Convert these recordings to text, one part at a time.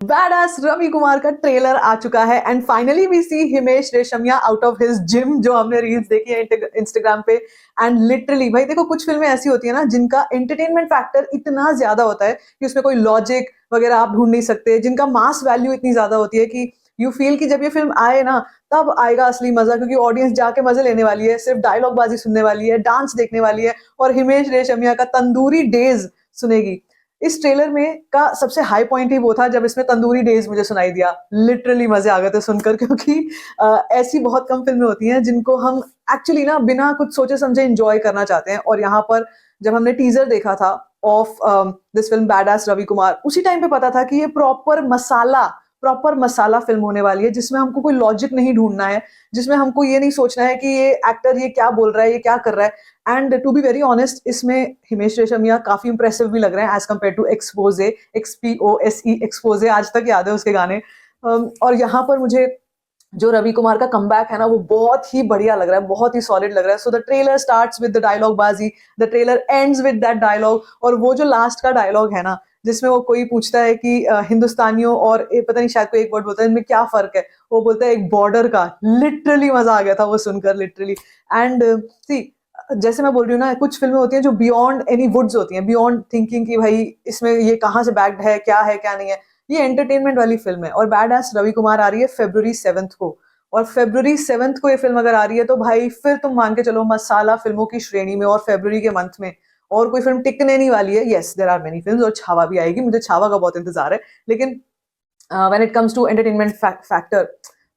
Badass Ravi Kumar का trailer आ चुका है and finally we see Himesh Reshammiya out of his gym, जो हमने रील्स देखी है इंस्टाग्राम पे। एंड लिटरली भाई देखो, कुछ फिल्में ऐसी होती है ना जिनका एंटरटेनमेंट फैक्टर इतना ज्यादा होता है कि उसमें कोई लॉजिक वगैरह आप ढूंढ नहीं सकते, जिनका मास वैल्यू इतनी ज्यादा होती है कि यू फील कि जब ये फिल्म आए ना तब आएगा असली मजा, क्योंकि ऑडियंस जाके मजे लेने वाली है, सिर्फ डायलॉग बाजी सुनने वाली है, डांस देखने वाली है और हिमेश रेशमिया का तंदूरी डेज सुनेगी। इस ट्रेलर में का सबसे हाई पॉइंट ही वो था जब इसमें तंदूरी डेज मुझे सुनाई दिया। लिटरली मजे आ गए थे सुनकर, क्योंकि ऐसी बहुत कम फिल्में होती हैं जिनको हम एक्चुअली ना बिना कुछ सोचे समझे इंजॉय करना चाहते हैं। और यहाँ पर जब हमने टीजर देखा था of this film badass Ravi Kumar, उसी टाइम पे पता था कि ये प्रॉपर मसाला फिल्म होने वाली है, जिसमें हमको कोई लॉजिक नहीं ढूंढना है, जिसमें हमको ये नहीं सोचना है कि ये एक्टर ये क्या बोल रहा है, ये क्या कर रहा है। And to be very honest, इसमें हिमेश रेशमिया काफी इंप्रेसिव भी लग रहे हैं as compared to Xpose, XPOSE Xpose, आज तक याद है उसके गाने। और यहाँ पर मुझे जो रवि कुमार का कमबैक है ना वो बहुत ही बढ़िया लग रहा है, बहुत ही सॉलिड लग रहा है। So the trailer starts with the dialogue बाजी, the trailer ends with that dialogue. और वो जो लास्ट का डायलॉग है ना, जिसमें वो कोई पूछता है कि हिंदुस्तानियों और पता नहीं शायद कोई एक वर्ड बोलता है, इनमें क्या फर्क है, वो बोलता है एक बॉर्डर का। लिटरली मजा आ गया था वो सुनकर, लिटरली। एंड सी, जैसे मैं बोल रही हूँ ना, कुछ फिल्में होती हैं जो बियॉन्ड एनी वुड्स होती हैं, बियॉन्ड थिंकिंग कि भाई इसमें ये कहाँ से बैक्ड है, क्या नहीं है। ये एंटरटेनमेंट वाली फिल्म है और बैड एस रवि कुमार आ रही है February 7 को। और February 7 को ये फिल्म अगर आ रही है तो भाई फिर तुम मान के चलो मसाला फिल्मों की श्रेणी में, और फरवरी के मंथ में और कोई फिल्म टिकने नहीं वाली है। Yes, there are many films, और छावा भी आएगी, मुझे छावा का बहुत इंतजार है। लेकिन when it comes to entertainment factor,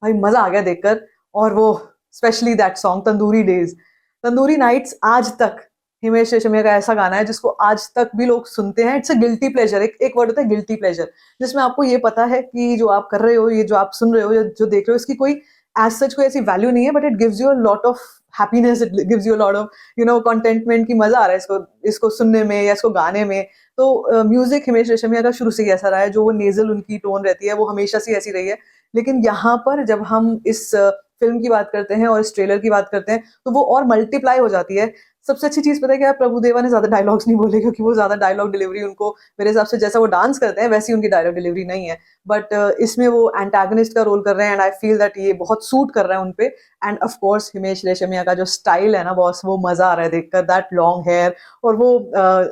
भाई मजा आ गया देखकर। और वो specially that song tandoori days, tandoori nights, आज तक हिमेश रेशमिया का ऐसा गाना है जिसको आज तक भी लोग सुनते हैं। इट्स अ गिल्टी प्लेजर, एक वर्ड होता है गिल्टी प्लेजर, जिसमें आपको ये पता है कि जो आप कर रहे हो, ये जो आप सुन रहे हो, या जो देख रहे हो, इसकी कोई एज सच कोई ऐसी वैल्यू नहीं है, but it gives you a lot of happiness, it gives you a lot of contentment की मजा आ रहा है इसको इसको सुनने में या इसको गाने में। तो म्यूजिक हिमेश रेशमिया का शुरू से ही ऐसा रहा है, जो वो नेजल उनकी टोन रहती है वो हमेशा से ऐसी रही है। लेकिन यहाँ पर जब हम इस फिल्म की बात करते हैं और इस ट्रेलर की बात करते हैं तो वो और मल्टीप्लाई हो जाती है। सबसे अच्छी चीज पता है क्या, प्रभुदेवा ने ज्यादा डायलॉग्स नहीं बोले, क्योंकि वो ज्यादा डायलॉग डिलीवरी उनको, मेरे हिसाब से जैसा वो डांस करते हैं वैसी उनकी डायलॉग डिलीवरी नहीं है। बट इसमें वो एंटागनिस्ट का रोल कर रहे हैं एंड आई फील दैट ये बहुत सूट कर रहा है उनपे। End of course Himesh Reshammiya का जो स्टाइल है ना बॉस, वो मजा आ रहा है देखकर, दैट लॉन्ग हेयर। और वो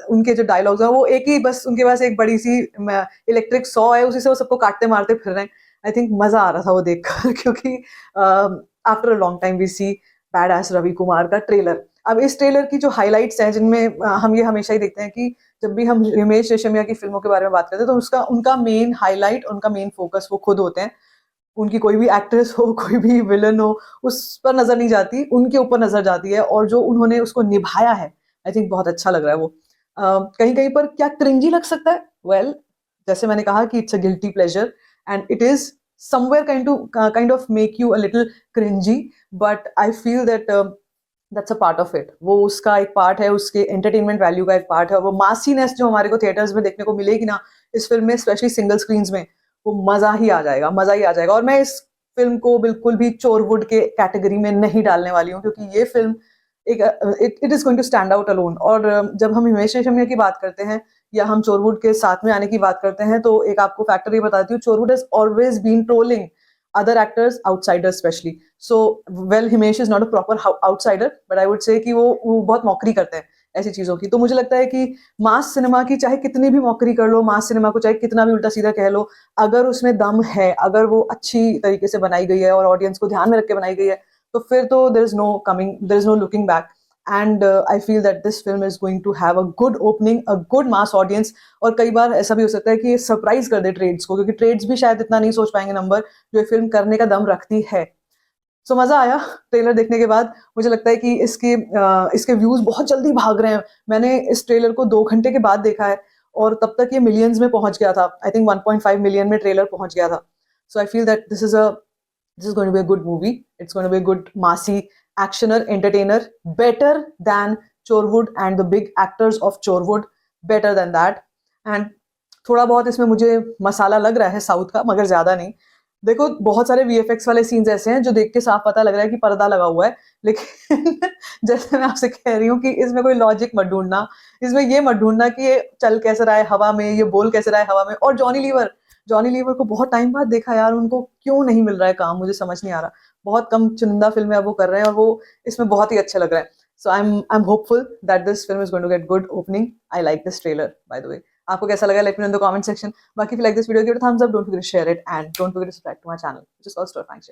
उनके जो डायलॉग्स हैं, वो एक ही बस उनके पास एक बड़ी सी इलेक्ट्रिक सॉ है, उसी से वो सबको काटते मारते फिर रहे हैं। आई थिंक मजा आ रहा था वो देखकर क्योंकि after a long time we see badass Ravi Kumar का ट्रेलर। अब इस ट्रेलर की जो हाइलाइट्स हैं, जिनमें हम ये हमेशा ही देखते हैं कि जब भी हम हिमेश रेशमिया की फिल्मों के बारे में बात करते हैं तो उसका उनका मेन हाईलाइट, उनका मेन फोकस वो खुद होते हैं। उनकी कोई भी एक्ट्रेस हो, कोई भी विलन हो, उस पर नजर नहीं जाती, उनके ऊपर नजर जाती है। और जो उन्होंने उसको निभाया है, आई थिंक बहुत अच्छा लग रहा है वो। कहीं कहीं पर क्या क्रिंजी लग सकता है, वेल जैसे मैंने कहा कि it's a guilty pleasure and it is somewhere kind of make you a little cringy, but I feel that that's a part of it. वो उसका एक पार्ट है, उसके एंटरटेनमेंट वैल्यू का एक पार्ट है। और वो मासीनेस जो हमारे को थिएटर्स में देखने को मिलेगी ना इस फिल्म में, स्पेशली सिंगल स्क्रीन में, वो मजा ही आ जाएगा, मजा ही आ जाएगा। और मैं इस फिल्म को बिल्कुल भी चोरवुड के कैटेगरी में नहीं डालने वाली हूँ, क्योंकि ये फिल्म एक it is going to stand out alone. और जब हम हिमेश रेशमिया की बात करते हैं या हम चोरवुड के साथ में आने की बात करते हैं, तो एक आपको फैक्टर ये बताती हूँ, Chorwood has always been trolling other actors, outsiders especially. So, well, Himesh is not a proper outsider, but I would say कि वो बहुत मौकरी करते हैं ऐसी चीजों की। तो मुझे लगता है कि मास सिनेमा की चाहे कितनी भी मौकरी कर लो, मास सिनेमा को चाहे कितना भी उल्टा सीधा कह लो, अगर उसमें दम है, अगर वो अच्छी तरीके से बनाई गई है और ऑडियंस को ध्यान में रख के बनाई गई है, तो फिर तो there is no looking back. And I feel that this film is going to have a good opening, a good mass audience. और कई बार ऐसा भी हो सकता है कि ये सरप्राइज कर दे ट्रेड्स को, क्योंकि ट्रेड्स भी शायद इतना नहीं सोच पाएंगे नंबर जो ये फिल्म करने का दम रखती है। सो मजा आया ट्रेलर देखने के बाद। मुझे लगता है कि इसके व्यूज बहुत जल्दी भाग रहे हैं। मैंने इस ट्रेलर को 2 घंटे के बाद देखा है और तब तक ये मिलियंस में पहुंच गया था। आई थिंक 1.5 मिलियन में ट्रेलर पहुंच गया था। So I feel that this is going to be a good movie. It's going to be a good massy actioner, entertainer, better than Chorwood and the big actors of Chorwood, better than that. And थोड़ा बहुत इसमें मुझे मसाला लग रहा है south का, मगर ज्यादा नहीं। देखो, बहुत सारे वीएफएक्स वाले सीन्स ऐसे हैं जो देख के साफ पता लग रहा है कि पर्दा लगा हुआ है, लेकिन जैसे मैं आपसे कह रही हूँ कि इसमें कोई लॉजिक मत ढूंढना, इसमें ये मत ढूंढना कि ये चल कैसे रहा है हवा में, ये बोल कैसे रहा है हवा में। और जॉनी लीवर, जॉनी लीवर को बहुत टाइम बाद देखा यार, उनको क्यों नहीं मिल रहा है काम, मुझे समझ नहीं आ रहा। बहुत कम चुनिंदा फिल्में अब वो कर रहे हैं और वो इसमें बहुत ही अच्छे लग रहे हैं। So I am hopeful that this film is going to get good opening. I like this trailer by the way. आपको कैसा लगा, let me know in the comment section. बाकी if you like this video, give it a thumbs up, don't forget to share it, and don't forget to subscribe to my channel, which is called Stir Frying Shit.